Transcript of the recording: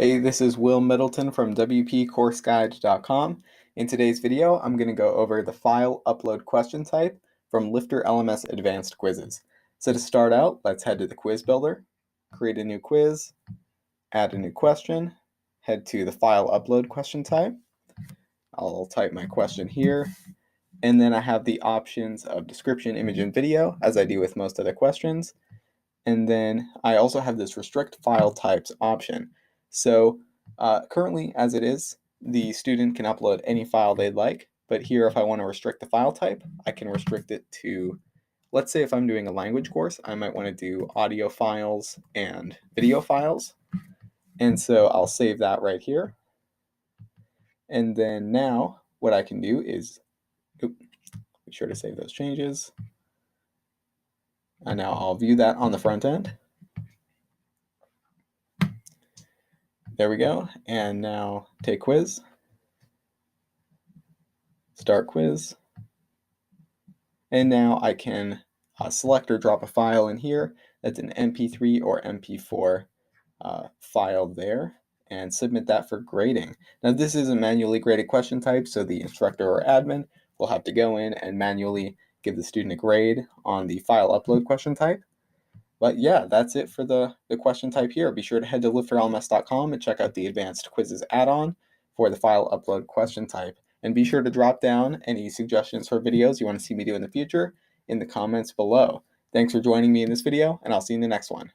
Hey, this is Will Middleton from WPCourseGuide.com. In today's video, I'm going to go over the file upload question type from LifterLMS Advanced Quizzes. So to start out, let's head to the quiz builder, create a new quiz, add a new question, head to the file upload question type. I'll type my question here, and then I have the options of description, image, and video, as I do with most other questions. And then I also have this restrict file types option. So currently, as it is, the student can upload any file they'd like. But here, if I want to restrict the file type, I can restrict it to, let's say if I'm doing a language course, I might want to do audio files and video files. And so I'll save that right here. And then now what I can do is, be sure to save those changes. And now I'll view that on the front end. There we go. And now take quiz. Start quiz. And now I can select or drop a file in here that's an MP3 or MP4 file there and submit that for grading. Now this is a manually graded question type, so the instructor or admin will have to go in and manually give the student a grade on the file upload question type. But yeah, that's it for the question type here. Be sure to head to LifterLMS.com and check out the Advanced Quizzes add-on for the file upload question type. And be sure to drop down any suggestions for videos you want to see me do in the future in the comments below. Thanks for joining me in this video, and I'll see you in the next one.